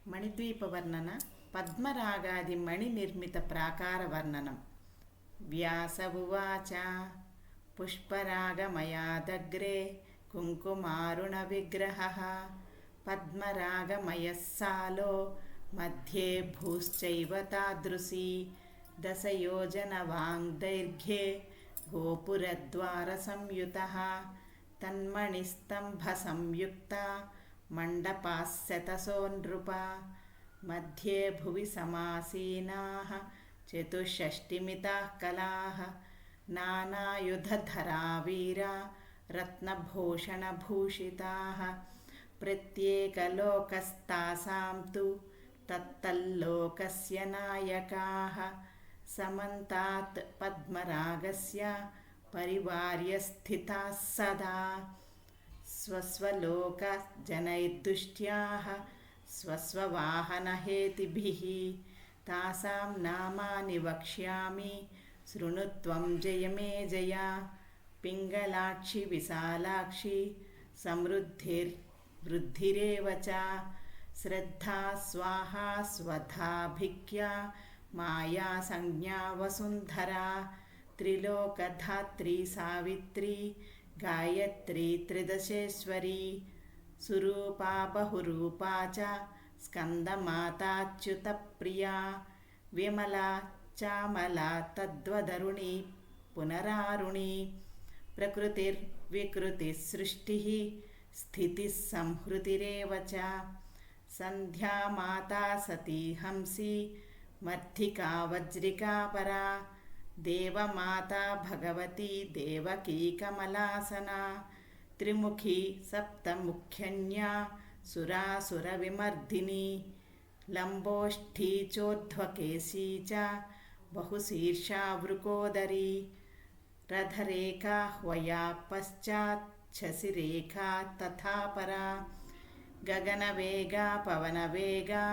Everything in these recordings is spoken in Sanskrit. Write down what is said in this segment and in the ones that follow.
मणिद्वीपवर्णन पद्मरागादिमणिनिर्मितप्राकारवर्णनं। व्यास उवाच पुष्परागमयादग्रे कुङ्कुमारुणविग्रहः पद्मरागमयः सालो मध्ये भूश्चैव तादृशी दशयोजनवाङ्दैर्घ्ये गोपुरद्वारसंयुतः तन्मणिस्तम्भसंयुक्ता मण्डपास्यतसो नृपा मध्ये भुवि समासीनाः चतुष्षष्टिमिताः कलाः नानायुधधरा वीरा रत्नभूषणभूषिताः प्रत्येकलोकस्तासां तु तत्तल्लोकस्य नायकाः समन्तात् पद्मरागस्य परिवार्यस्थिताः सदा स्वस्वलोकजनैर्दुष्ट्याः स्वस्ववाहनहेतिभिः तासां नामानि वक्ष्यामि शृणुत्वं जय मे जय पिङ्गलाक्षि विशालाक्षि समृद्धिर्वृद्धिरेव च श्रद्धा स्वाहा स्वधाभिक्या माया संज्ञा वसुन्धरा त्रिलोकधात्री सावित्री गायत्री त्रिदशेश्वरी सुरूपा बहुरूपा च स्कन्दमाताच्युतप्रिया विमला चामला तद्वदरुणी पुनरारुणी प्रकृतिर्विकृतिसृष्टिः स्थितिः संहृतिरेव च सन्ध्या माता सती हंसी मर्थिका वज्रिका परा देवमाता भगवती देवकी कमलासना त्रिमुखी सप्तमुख्यन्या सुरासुरविमर्दिनी लम्बोष्ठी चोर्ध्वकेशी च बहुशीर्षा वृकोदरी रथरेखा ह्वया पश्चात् शशिरेखा तथा परा गगनवेगा पवनवेगा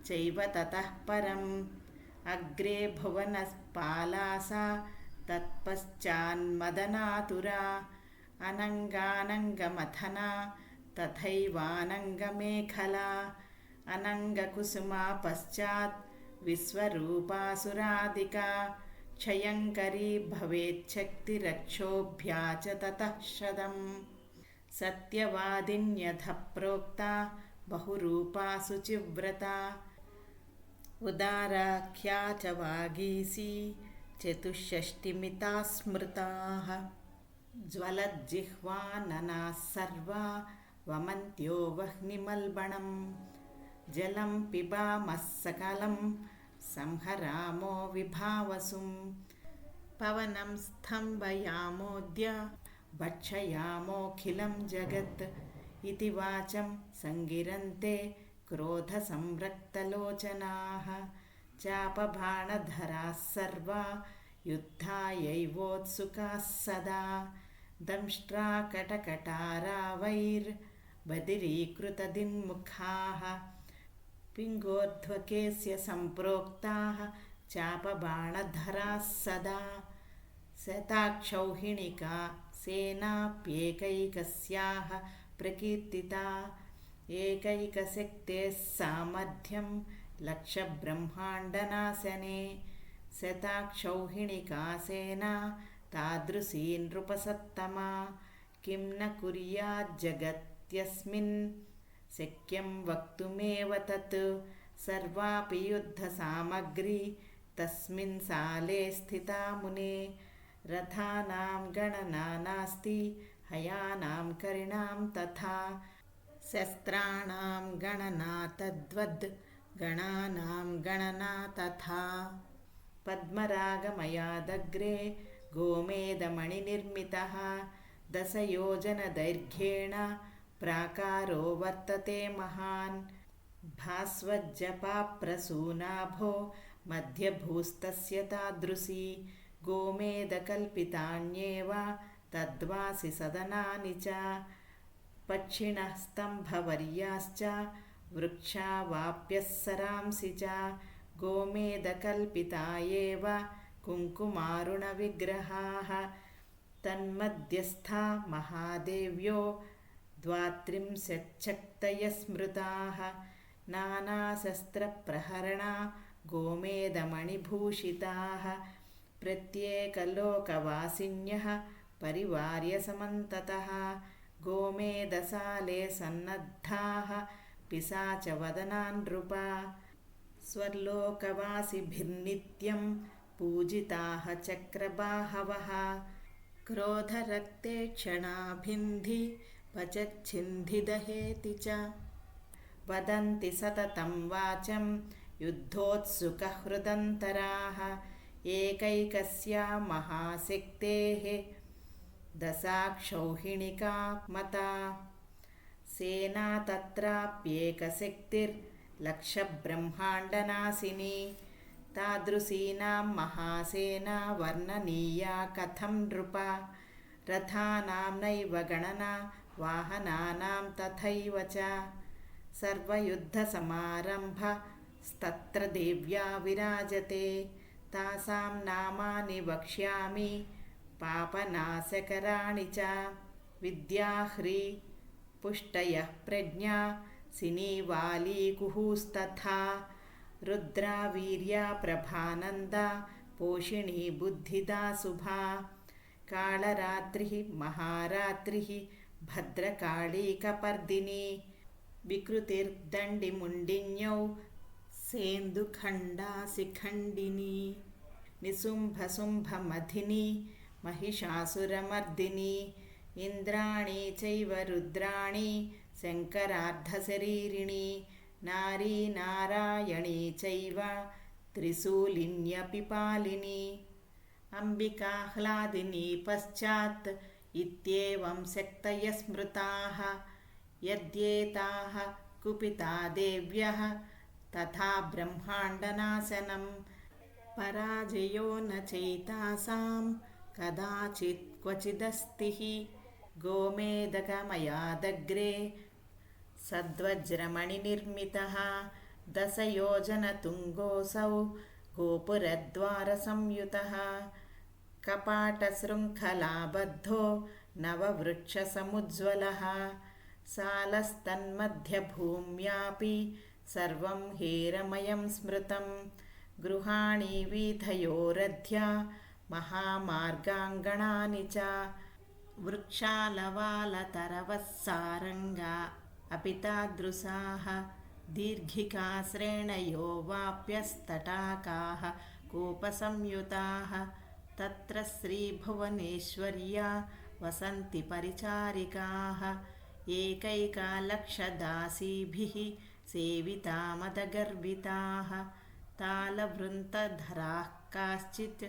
चैव ततः परम् अग्रे भुवनपाला सा तत्पश्चान्मदनातुरा अनङ्गानङ्गमथना तथैवानङ्गमेखला अनङ्गकुसुमा पश्चात् विश्वरूपासुरादिका क्षयङ्करी भवेच्छक्तिरक्षोभ्या च ततः शतम् सत्यवादिन्यथ प्रोक्ता बहुरूपा शुचिव्रता उदाराख्या च वागीशी चतुष्षष्टिमिताः स्मृताः ज्वलज्जिह्वाननाः सर्वा वमन्त्यो वह्निमल्बणं जलं पिबामः सकलं संहरामो विभावसुं पवनं स्तम्भयामोऽद्य भक्षयामोऽखिलं जगत् इति वाचं संगिरन्ते क्रोधसंरक्तलोचनाः चापबाणधराः सर्वा युद्धायैवोत्सुकाः सदा दंष्ट्राकटकटारावैर्बधिरीकृतदिन्मुखाः पिङ्गोर्ध्वकेस्य सम्प्रोक्ताः चापबाणधराः सदा शताक्षौहिणिका सेनाप्येकैकस्याः प्रकीर्तिता एकैकशक्तेः सामर्थ्यं लक्षब्रह्माण्डनाशने शताक्षौहिणिका सेना तादृशी नृपसत्तमा किं न कुर्याज्जगत्यस्मिन् शक्यं वक्तुमेव तत् सर्वापि युद्धसामग्री तस्मिन् साले स्थिता मुने रथानां गणना नास्ति हयानां करिणां तथा शस्त्राणां गणना तद्वद् गणानां गणना तथा पद्मरागमयादग्रे गोमेदमणिनिर्मितः दशयोजनदैर्घ्येण प्राकारो वर्तते महान् भास्वज्जपाप्रसूनाभो मध्यभूस्तस्य तादृशी गोमेदकल्पितान्येव तद्वासि सदनानि च पक्षिणः स्तम्भवर्याश्च वृक्षा वाप्यः सरांसि च गोमेदकल्पिता एव कुङ्कुमारुणविग्रहाः तन्मध्यस्था महादेव्यो द्वात्रिंशच्छक्तयः स्मृताः नानाशस्त्रप्रहरणा गोमेदमणिभूषिताः प्रत्येकलोकवासिन्यः परिवार्य समन्ततः गोमेदसाले सन्नद्धाः पिशाचवदना नृपा स्वर्लोकवासिभिर्नित्यं पूजिताः चक्रबाहवः क्रोधरक्ते क्षणाभिन्धि पचच्छिन्धिदहेति च वदन्ति सततं वाचं युद्धोत्सुकहृदन्तराः एकैकस्या महाशक्तेः दशाक्षौहिणिका मता सेना तत्राप्येकशक्तिर्लक्षब्रह्माण्डनाशिनी तादृशीनां महासेना वर्णनीया कथं नृपा रथानां नैव गणना वाहनानां तथैव च सर्वयुद्धसमारम्भस्तत्र देव्या विराजते तासां नामानि वक्ष्यामि पापनाशकराणि च विद्याह्री पुष्टयः प्रज्ञा सिनीवालीकुहुस्तथा रुद्रा वीर्या प्रभानन्दा पोषिणी बुद्धिदा शुभा कालरात्रिः महारात्रिः भद्रकाळीकपर्दिनी विकृतिर्दण्डिमुण्डिन्यौ सेन्दुखण्डा शिखण्डिनी निशुम्भशुम्भमथिनी महिषासुरमर्दिनी इन्द्राणी चैव रुद्राणी शङ्करार्धशरीरिणी नारी नारायणी चैव त्रिशूलिन्यपि पालिनी अम्बिकाह्लादिनी पश्चात् इत्येवं शक्तयः स्मृताः यद्येताः कुपिता देव्यः तथा ब्रह्माण्डनाशनं पराजयो न चैतासां कदाचित् क्वचिदस्ति हि गोमेदकमयादग्रे सद्वज्रमणिनिर्मितः 10 योजनतुङ्गोऽसौ गोपुरद्वारसंयुतः कपाटशृङ्खलाबद्धो नववृक्षसमुज्ज्वलः सालस्तन्मध्यभूम्यापि सर्वं हेरमयं स्मृतं गृहाणि वीथयोरध्या महामार्गाङ्गणानि च वृक्षालवालतरवः सारङ्गा अपि तादृशाः दीर्घिकाश्रेणयो वाप्यस्तटाकाः कूपसंयुताः तत्र श्रीभुवनेश्वर्या वसन्ति परिचारिकाः एकैका लक्षदासीभिः सेविता मदगर्विताः तालवृन्तधराः काश्चित्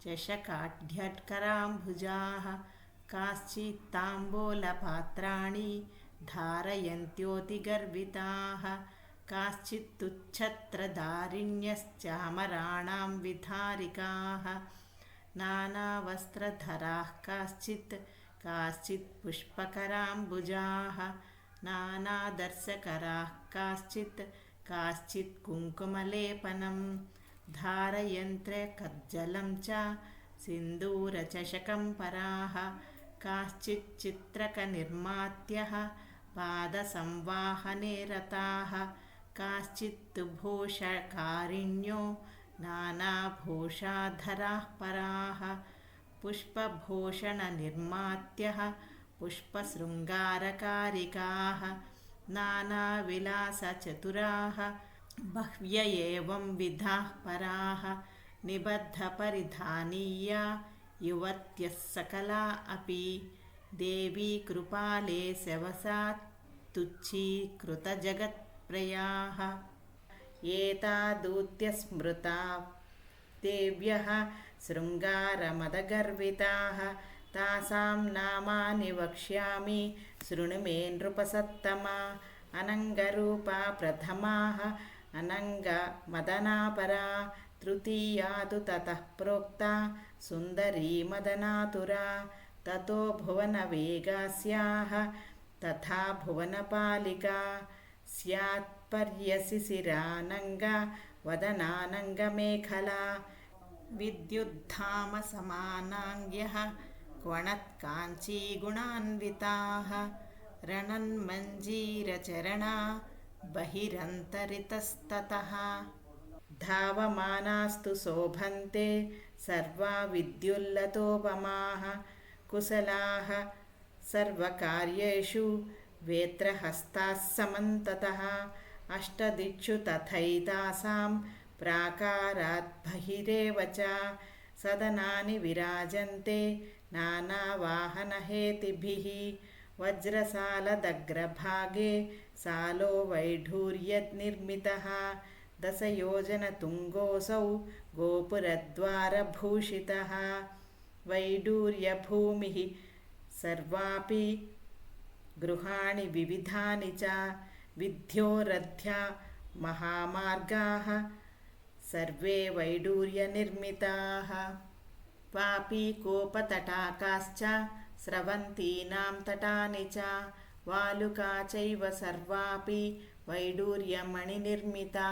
चषकाढ्यत्कराम्बुजाः काश्चित् ताम्बूलपात्राणि धारयन्त्योतिगर्विताः काश्चित् तुच्छत्रधारिण्यश्चामराणां विधारिकाः नानावस्त्रधराः काश्चित् पुष्पकराम्बुजाः नानादर्शकराः काश्चित् कुङ्कुमलेपनं धारयन्त्रकज्जलं च सिन्दूरचषकं पराः काश्चित् चित्रकनिर्मात्यः पादसंवाहने रताः काश्चित् भूषकारिण्यो नानाभूषाधराः पराः पुष्पभूषणनिर्मात्यः पुष्पशृङ्गारकारिकाः नानाविलासचतुराः बह्व्य एवं विधाः पराः निबद्धपरिधानीया युवत्यः सकला अपि देवी कृपाले शवसात् तुच्छीकृतजगत्प्रयाः एतादूत्यस्मृता देव्यः शृङ्गारमदगर्विताः तासां नामानि वक्ष्यामि शृणु मे नृपसत्तमा अनङ्गरूपा प्रथमाः अनङ्गमदनापरा तृतीया तु ततः प्रोक्ता सुन्दरी मदनातुरा ततो भुवनवेगास्याः तथा भुवनपालिका स्यात्पर्यशिशिरानङ्गा वदनानङ्गमेखला विद्युद्धामसमानाङ्ग्यः क्वणत्काञ्चीगुणान्विताः रणन्मञ्जीरचरणा बहिरन्तरितस्ततः धावमानास्तु शोभन्ते सर्वा विद्युल्लतोपमाः कुशलाः सर्वकार्येषु वेत्रहस्ताः समन्ततः अष्टदिक्षु तथैतासां प्राकारात् बहिरेव च सदनानि विराजन्ते नानावाहनहेतिभिः वज्रसालदग्रभागे सालो वैढूर्यनिर्मितः दशयोजनतुङ्गोऽसौ गोपुरद्वारभूषितः वैडूर्यभूमिः सर्वापि गृहाणि विविधानि च विद्योरध्या महामार्गाः सर्वे वैडूर्यनिर्मिताः वापीकोपतटाकाश्च स्रवन्तीनां तटानि च वालुका चैव सर्वापि वैडूर्यमणिनिर्मिता